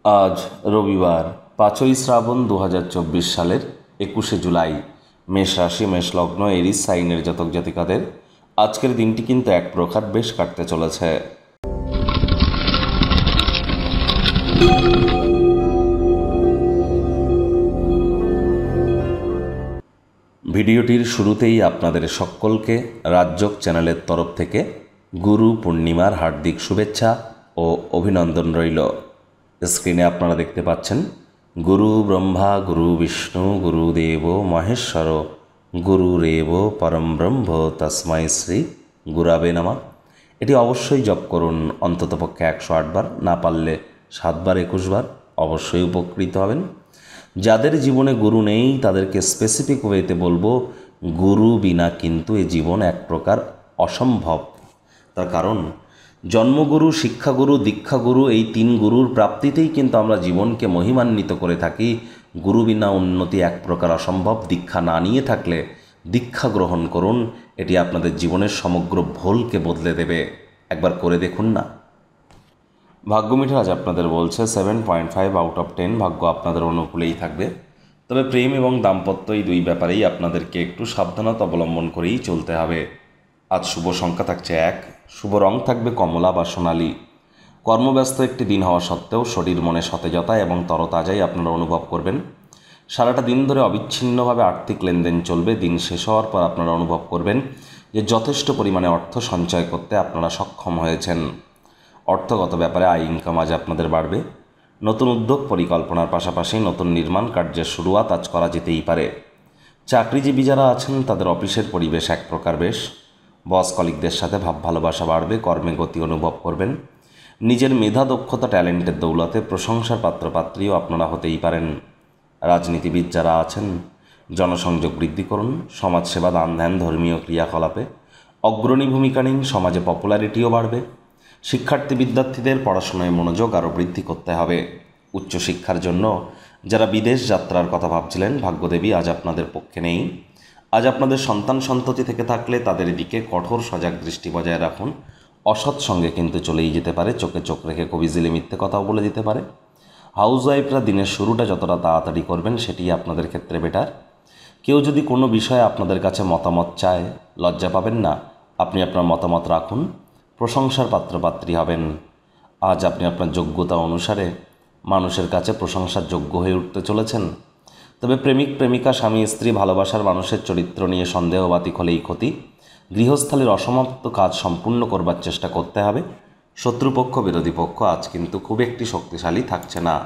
আজ রবিবার 5ই শ্রাবণ 2024 সালের 21শে জুলাই। মেষ রাশি, মেষ লগ্ন, এরিস সাইনের জাতক জাতিকাদের আজকের দিনটি কিন্তু এক প্রকার বেশ কাটতে চলেছে। ভিডিওটির শুরুতেই আপনাদের সকলকে রাজযোগ চ্যানেলের তরফ থেকে গুরু পূর্ণিমার হার্দিক শুভেচ্ছা ও অভিনন্দন রইল। স্ক্রিনে আপনারা দেখতে পাচ্ছেন গুরু ব্রহ্মা গুরু বিষ্ণু গুরুদেব মহেশ্বর গুরুরেব পরম ব্রহ্ম তস্মাই শ্রী গুরাবে নমঃ। এটি অবশ্যই জপ করুন অন্ততপক্ষে 108 বার, না পারলে 7 বার 21 বার, অবশ্যই উপকৃত হবেন। যাদের জীবনে গুরু নেই তাদেরকে স্পেসিফিক ওয়েতে বলবো, গুরু বিনা কিন্তু এ জীবন এক প্রকার অসম্ভব। তার কারণ জন্মগুরু, শিক্ষাগুরু, দীক্ষাগুরু, এই 3 গুরুর প্রাপ্তিতেই কিন্তু আমরা জীবনকে মহিমান্বিত করে থাকি। গুরু বিনা উন্নতি এক প্রকার অসম্ভব। দীক্ষা না নিয়ে থাকলে দীক্ষা গ্রহণ করুন, এটি আপনাদের জীবনের সমগ্র ভোলকে বদলে দেবে। একবার করে দেখুন না। ভাগ্যমিটার আজ আপনাদের বলছে 7.5 আউট অফ 10। ভাগ্য আপনাদের অনুকূলেই থাকবে, তবে প্রেম এবং দাম্পত্য এই দুই ব্যাপারেই আপনাদেরকে একটু সাবধানতা অবলম্বন করেই চলতে হবে। আজ শুভ সংখ্যা থাকছে 1, শুভ রং থাকবে কমলা বা সোনালি। কর্মব্যস্ত একটি দিন হওয়া সত্ত্বেও শরীর মনে সতেজতা এবং তরতাজাই আপনারা অনুভব করবেন। সারাটা দিন ধরে অবিচ্ছিন্নভাবে আর্থিক লেনদেন চলবে। দিন শেষ হওয়ার পর আপনারা অনুভব করবেন যে যথেষ্ট পরিমাণে অর্থ সঞ্চয় করতে আপনারা সক্ষম হয়েছেন। অর্থগত ব্যাপারে আয় ইনকাম আজ আপনাদের বাড়বে। নতুন উদ্যোগ পরিকল্পনার পাশাপাশি নতুন নির্মাণ কার্যের শুরুয়াত আজ করা যেতেই পারে। চাকরিজীবী যারা আছেন তাদের অফিসের পরিবেশ এক প্রকার বেশ। বস কলিগদের সাথে ভাব ভালোবাসা বাড়বে, কর্মে গতি অনুভব করবেন। নিজের মেধা, দক্ষতা, ট্যালেন্টের দৌলতে প্রশংসার পাত্রপাত্রীও আপনারা হতেই পারেন। রাজনীতিবিদ যারা আছেন জনসংযোগ বৃদ্ধি করুন। সমাজসেবা, দান ধ্যান, ধর্মীয় ক্রিয়াকলাপে অগ্রণী ভূমিকা নিন। সমাজে পপুলারিটিও বাড়বে। শিক্ষার্থী বিদ্যার্থীদের পড়াশোনায় মনোযোগ আরও বৃদ্ধি করতে হবে। উচ্চশিক্ষার জন্য যারা বিদেশ যাত্রার কথা ভাবছিলেন, ভাগ্যদেবী আজ আপনাদের পক্ষে নেই। আজ আপনাদের সন্তান সন্ততি থেকে থাকলে তাদের দিকে কঠোর সজাগ দৃষ্টি বজায় রাখুন। অসৎ সঙ্গে কিন্তু চলেই যেতে পারে। চোখে চোখ রেখে কবিজিলে মিথ্যে কথাও বলে দিতে পারে। হাউসওয়াইফরা দিনের শুরুটা যতটা তাড়াতাড়ি করবেন সেটি আপনাদের ক্ষেত্রে বেটার। কেউ যদি কোনো বিষয়ে আপনাদের কাছে মতামত চায়, লজ্জা পাবেন না, আপনি আপনার মতামত রাখুন। প্রশংসার পাত্রপাত্রী হবেন। আজ আপনি আপনার যোগ্যতা অনুসারে মানুষের কাছে প্রশংসার যোগ্য হয়ে উঠতে চলেছেন। তবে প্রেমিক প্রেমিকা, স্বামী স্ত্রী, ভালোবাসার মানুষের চরিত্র নিয়ে সন্দেহবাতিক হলেই ক্ষতি। গৃহস্থালির অসমাপ্ত কাজ সম্পূর্ণ করবার চেষ্টা করতে হবে। শত্রুপক্ষ, বিরোধী পক্ষ আজ কিন্তু খুব একটি শক্তিশালী থাকছে না।